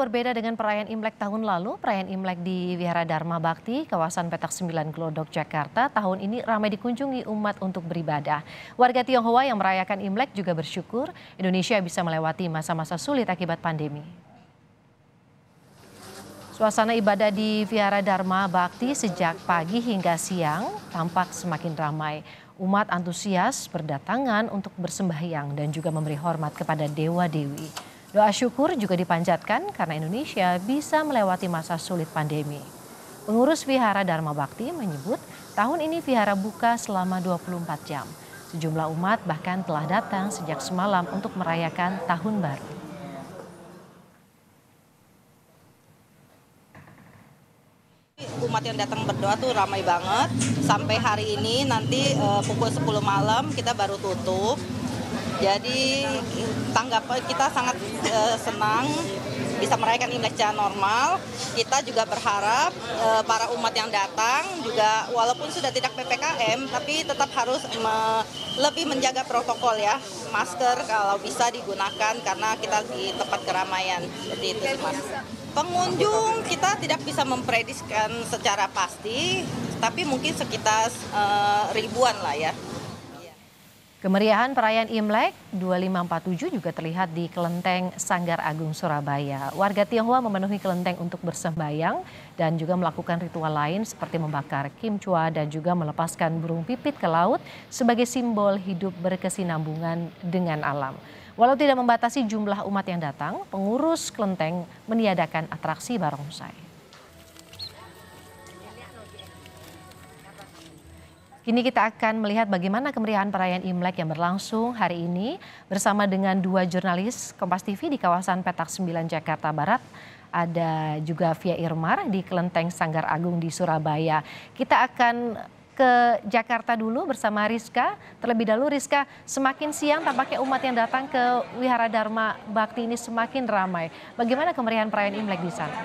berbeda dengan perayaan Imlek tahun lalu, perayaan Imlek di Wihara Dharma Bakti, kawasan Petak 9 Glodok, Jakarta, tahun ini ramai dikunjungi umat untuk beribadah. Warga Tionghoa yang merayakan Imlek juga bersyukur Indonesia bisa melewati masa-masa sulit akibat pandemi. Suasana ibadah di Wihara Dharma Bakti sejak pagi hingga siang tampak semakin ramai. Umat antusias berdatangan untuk bersembahyang dan juga memberi hormat kepada dewa-dewi. Doa syukur juga dipanjatkan karena Indonesia bisa melewati masa sulit pandemi. Pengurus Wihara Dharma Bakti menyebut tahun ini wihara buka selama 24 jam. Sejumlah umat bahkan telah datang sejak semalam untuk merayakan Tahun Baru. Umat yang datang berdoa tuh ramai banget. Sampai hari ini nanti pukul 10 malam kita baru tutup. Jadi tanggapan kita sangat senang bisa merayakan Imlek secara normal. Kita juga berharap para umat yang datang juga walaupun sudah tidak PPKM tapi tetap harus lebih menjaga protokol ya. Masker kalau bisa digunakan karena kita di tempat keramaian. Seperti itu Mas. Pengunjung kita tidak bisa memprediksikan secara pasti, tapi mungkin sekitar ribuan lah ya. Kemeriahan perayaan Imlek 2547 juga terlihat di Kelenteng Sanggar Agung Surabaya. Warga Tionghoa memenuhi kelenteng untuk bersembayang dan juga melakukan ritual lain seperti membakar kimchua dan juga melepaskan burung pipit ke laut sebagai simbol hidup berkesinambungan dengan alam. Walau tidak membatasi jumlah umat yang datang, pengurus kelenteng meniadakan atraksi barongsai. Kini kita akan melihat bagaimana kemeriahan perayaan Imlek yang berlangsung hari ini bersama dengan dua jurnalis Kompas TV di kawasan Petak 9 Jakarta Barat. Ada juga Via Irmar di Kelenteng Sanggar Agung di Surabaya. Kita akan ke Jakarta dulu bersama Rizka. Terlebih dahulu Rizka, semakin siang tampaknya umat yang datang ke Wihara Dharma Bakti ini semakin ramai. Bagaimana kemeriahan perayaan Imlek di sana?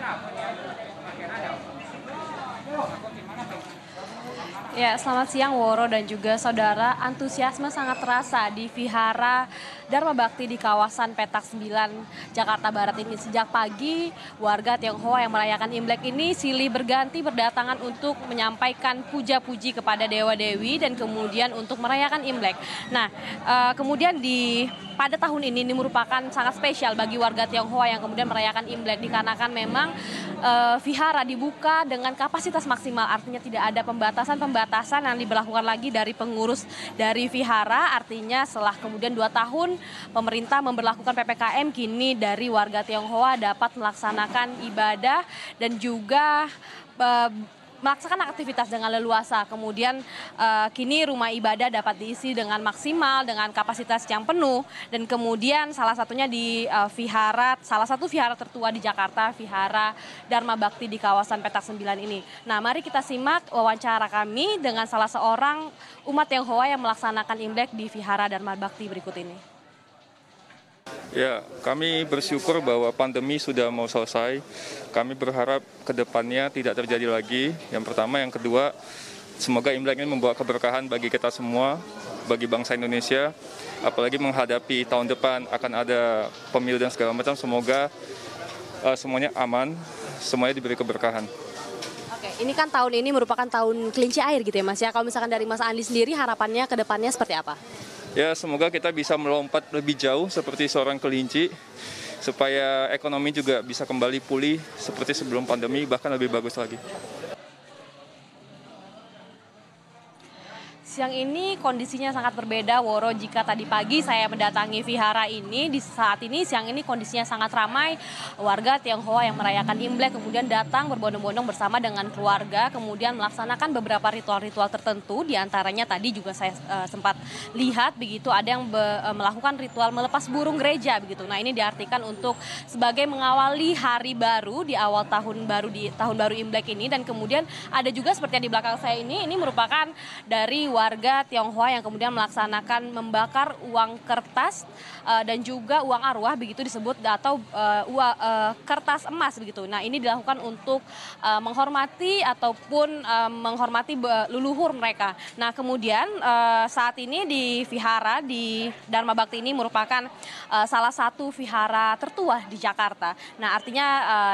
Ya, selamat siang Woro dan juga saudara. Antusiasme sangat terasa di Wihara Dharma Bakti di kawasan Petak 9 Jakarta Barat ini. Sejak pagi, warga Tionghoa yang merayakan Imlek ini silih berganti berdatangan untuk menyampaikan puja-puji kepada dewa-dewi dan kemudian untuk merayakan Imlek. Nah, kemudian pada tahun ini merupakan sangat spesial bagi warga Tionghoa yang kemudian merayakan Imlek dikarenakan memang wihara dibuka dengan kapasitas maksimal, artinya tidak ada pembatasan yang diberlakukan lagi dari pengurus dari wihara. Artinya setelah kemudian 2 tahun pemerintah memberlakukan PPKM, kini dari warga Tionghoa dapat melaksanakan ibadah dan juga melaksanakan aktivitas dengan leluasa. Kemudian kini rumah ibadah dapat diisi dengan maksimal, dengan kapasitas yang penuh. Dan kemudian salah satunya di salah satu vihara tertua di Jakarta, Wihara Dharma Bakti di kawasan Petak 9 ini. Nah, mari kita simak wawancara kami dengan salah seorang umat Tionghoa yang melaksanakan Imlek di Wihara Dharma Bakti berikut ini. Ya, kami bersyukur bahwa pandemi sudah mau selesai. Kami berharap ke depannya tidak terjadi lagi. Yang pertama, yang kedua, semoga Imlek ini membawa keberkahan bagi kita semua, bagi bangsa Indonesia. Apalagi menghadapi tahun depan akan ada pemilu dan segala macam. Semoga semuanya aman, semuanya diberi keberkahan. Oke, ini kan tahun ini merupakan tahun kelinci air gitu ya Mas ya. Kalau misalkan dari Mas Andi sendiri harapannya ke depannya seperti apa? Ya, semoga kita bisa melompat lebih jauh seperti seorang kelinci, supaya ekonomi juga bisa kembali pulih seperti sebelum pandemi, bahkan lebih bagus lagi. Siang ini kondisinya sangat berbeda, Woro. Jika tadi pagi saya mendatangi vihara ini, di saat ini siang ini kondisinya sangat ramai. Warga Tionghoa yang merayakan Imlek kemudian datang berbondong-bondong bersama dengan keluarga, kemudian melaksanakan beberapa ritual-ritual tertentu. Di antaranya tadi juga saya sempat lihat begitu, ada yang melakukan ritual melepas burung gereja begitu. Nah, ini diartikan untuk sebagai mengawali hari baru di awal tahun baru Imlek ini. Dan kemudian ada juga seperti yang di belakang saya ini merupakan dari warga warga Tionghoa yang kemudian melaksanakan membakar uang kertas dan juga uang arwah begitu disebut atau kertas emas begitu. Nah, ini dilakukan untuk menghormati ataupun menghormati leluhur mereka. Nah, kemudian saat ini di vihara di Dharma Bakti ini merupakan salah satu vihara tertua di Jakarta. Nah, artinya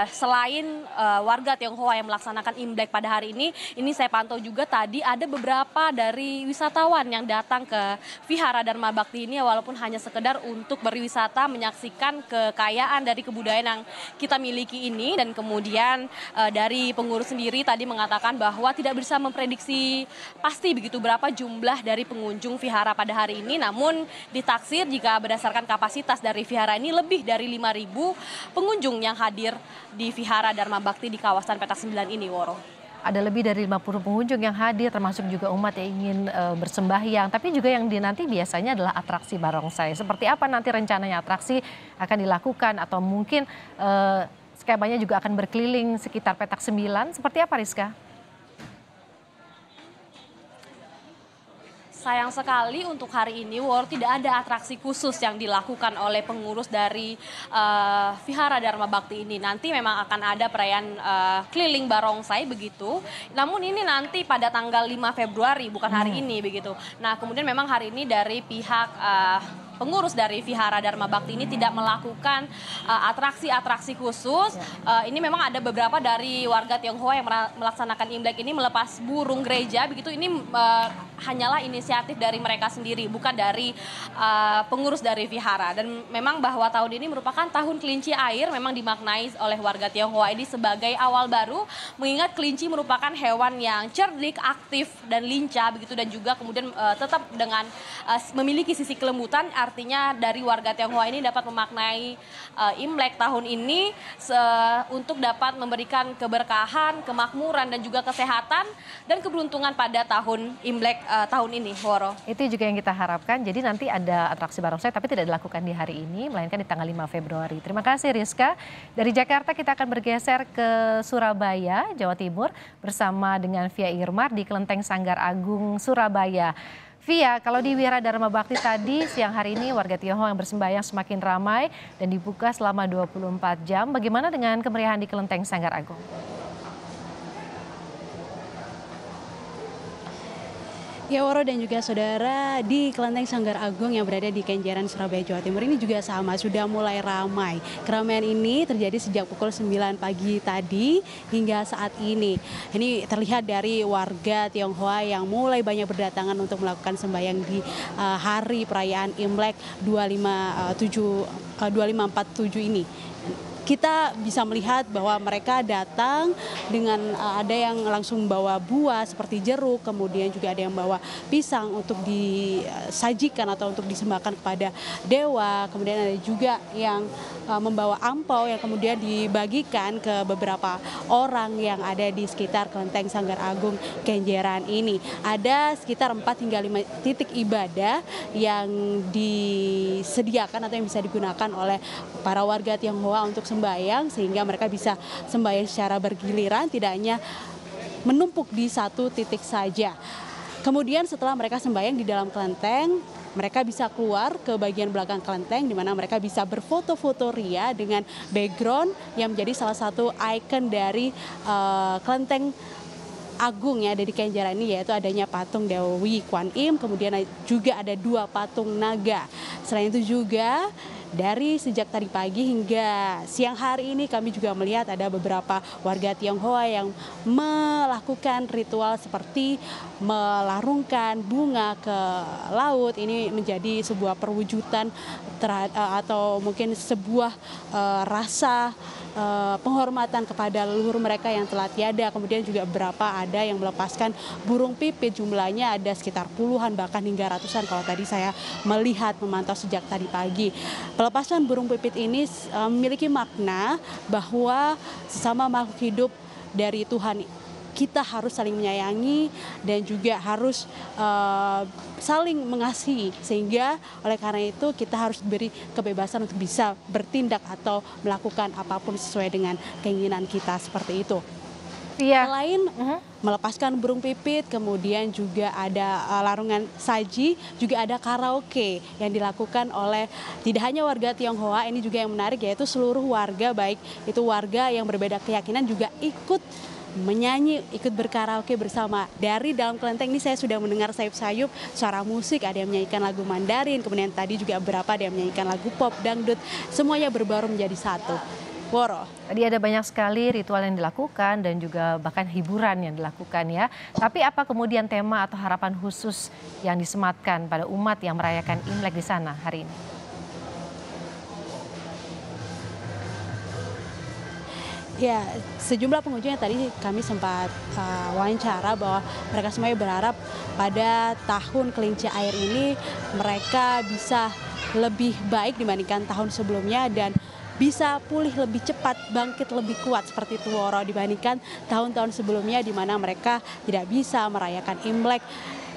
selain warga Tionghoa yang melaksanakan Imlek pada hari ini saya pantau juga tadi ada beberapa dari wisatawan yang datang ke vihara Dharma Bakti ini walaupun hanya sekedar untuk berwisata menyaksikan kekayaan dari kebudayaan yang kita miliki ini. Dan kemudian dari pengurus sendiri tadi mengatakan bahwa tidak bisa memprediksi pasti begitu berapa jumlah dari pengunjung vihara pada hari ini, namun ditaksir jika berdasarkan kapasitas dari vihara ini lebih dari 5.000 pengunjung yang hadir di vihara Dharma Bakti di kawasan Petak 9 ini, Woro. Ada lebih dari 50 pengunjung yang hadir, termasuk juga umat yang ingin bersembahyang. Tapi juga yang dinanti biasanya adalah atraksi barongsai. Seperti apa nanti rencananya atraksi akan dilakukan atau mungkin skemanya juga akan berkeliling sekitar Petak 9. Seperti apa, Rizka? Sayang sekali untuk hari ini, tidak ada atraksi khusus yang dilakukan oleh pengurus dari vihara Dharma Bakti ini. Nanti memang akan ada perayaan keliling barongsai begitu. Namun ini nanti pada tanggal 5 Februari, bukan hari ini begitu. Nah, kemudian memang hari ini dari pihak pengurus dari vihara Dharma Bakti ini tidak melakukan atraksi-atraksi khusus. Ini memang ada beberapa dari warga Tionghoa yang melaksanakan Imlek ini melepas burung gereja begitu. Ini hanyalah inisiatif dari mereka sendiri, bukan dari pengurus dari vihara. Dan memang bahwa tahun ini merupakan tahun kelinci air, memang dimaknai oleh warga Tionghoa ini sebagai awal baru, mengingat kelinci merupakan hewan yang cerdik, aktif, dan lincah begitu, dan juga kemudian tetap dengan memiliki sisi kelembutan. Artinya dari warga Tionghoa ini dapat memaknai Imlek tahun ini untuk dapat memberikan keberkahan, kemakmuran, dan juga kesehatan dan keberuntungan pada tahun Imlek tahun ini, Woro. Itu juga yang kita harapkan. Jadi nanti ada atraksi barongsai tapi tidak dilakukan di hari ini, melainkan di tanggal 5 Februari. Terima kasih, Rizka. Dari Jakarta kita akan bergeser ke Surabaya, Jawa Timur bersama dengan Via Irmar di Kelenteng Sanggar Agung, Surabaya. Via, kalau di Wihara Dharma Bakti tadi siang hari ini warga Tionghoa yang bersembahyang semakin ramai dan dibuka selama 24 jam. Bagaimana dengan kemeriahan di Kelenteng Sanggar Agung? Ya, Woro dan juga saudara, di Kelenteng Sanggar Agung yang berada di Kenjeran, Surabaya, Jawa Timur ini juga sama, sudah mulai ramai. Keramaian ini terjadi sejak pukul 9 pagi tadi hingga saat ini. Ini terlihat dari warga Tionghoa yang mulai banyak berdatangan untuk melakukan sembahyang di hari perayaan Imlek 2547 ini. Kita bisa melihat bahwa mereka datang dengan ada yang langsung bawa buah seperti jeruk, kemudian juga ada yang bawa pisang untuk disajikan atau untuk disembahkan kepada dewa. Kemudian ada juga yang membawa angpau yang kemudian dibagikan ke beberapa orang yang ada di sekitar Kelenteng Sanggar Agung Kenjeran ini. Ada sekitar 4 hingga 5 titik ibadah yang disediakan atau yang bisa digunakan oleh para warga Tionghoa untuk sembahyang, sehingga mereka bisa sembahyang secara bergiliran, tidak hanya menumpuk di satu titik saja. Kemudian setelah mereka sembahyang di dalam kelenteng, mereka bisa keluar ke bagian belakang kelenteng, di mana mereka bisa berfoto-foto ria dengan background yang menjadi salah satu ikon dari kelenteng agung ya, ada di Kenjeran ini, yaitu adanya patung Dewi Kwan Im, kemudian juga ada 2 patung naga. Selain itu juga dari sejak tadi pagi hingga siang hari ini kami juga melihat ada beberapa warga Tionghoa yang melakukan ritual seperti melarungkan bunga ke laut. Ini menjadi sebuah perwujudan atau mungkin sebuah rasa penghormatan kepada leluhur mereka yang telah tiada. Kemudian juga beberapa ada yang melepaskan burung pipit, jumlahnya ada sekitar puluhan bahkan hingga ratusan kalau tadi saya melihat memantau sejak tadi pagi. Pelepasan burung pipit ini memiliki makna bahwa sesama makhluk hidup dari Tuhan kita harus saling menyayangi dan juga harus saling mengasihi, sehingga oleh karena itu kita harus beri kebebasan untuk bisa bertindak atau melakukan apapun sesuai dengan keinginan kita, seperti itu. Iya. Selain melepaskan burung pipit, kemudian juga ada larangan saji, juga ada karaoke yang dilakukan oleh tidak hanya warga Tionghoa, ini juga yang menarik yaitu seluruh warga, baik itu warga yang berbeda keyakinan juga ikut menyanyi, ikut berkaraoke bersama. Dari dalam kelenteng ini saya sudah mendengar sayup-sayup suara musik, ada yang menyanyikan lagu Mandarin, kemudian tadi juga beberapa ada yang menyanyikan lagu pop, dangdut, semuanya berbaur menjadi satu. Woro. Tadi ada banyak sekali ritual yang dilakukan dan juga bahkan hiburan yang dilakukan ya. Tapi apa kemudian tema atau harapan khusus yang disematkan pada umat yang merayakan Imlek di sana hari ini? Ya, sejumlah pengunjung yang tadi kami sempat wawancara bahwa mereka semuanya berharap pada tahun kelinci air ini mereka bisa lebih baik dibandingkan tahun sebelumnya dan bisa pulih lebih cepat, bangkit lebih kuat seperti itu Woro dibandingkan tahun-tahun sebelumnya di mana mereka tidak bisa merayakan Imlek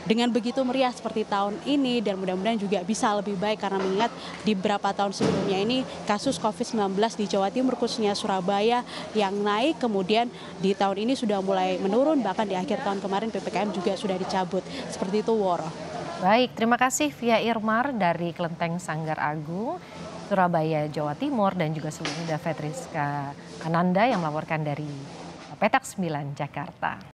dengan begitu meriah seperti tahun ini dan mudah-mudahan juga bisa lebih baik karena mengingat di beberapa tahun sebelumnya ini kasus COVID-19 di Jawa Timur khususnya Surabaya yang naik kemudian di tahun ini sudah mulai menurun bahkan di akhir tahun kemarin PPKM juga sudah dicabut seperti itu Woro. Baik, terima kasih Via Irmar dari Kelenteng Sanggar Agung, Surabaya, Jawa Timur dan juga sebelumnya David Rizka Ananda yang melaporkan dari Petak 9 Jakarta.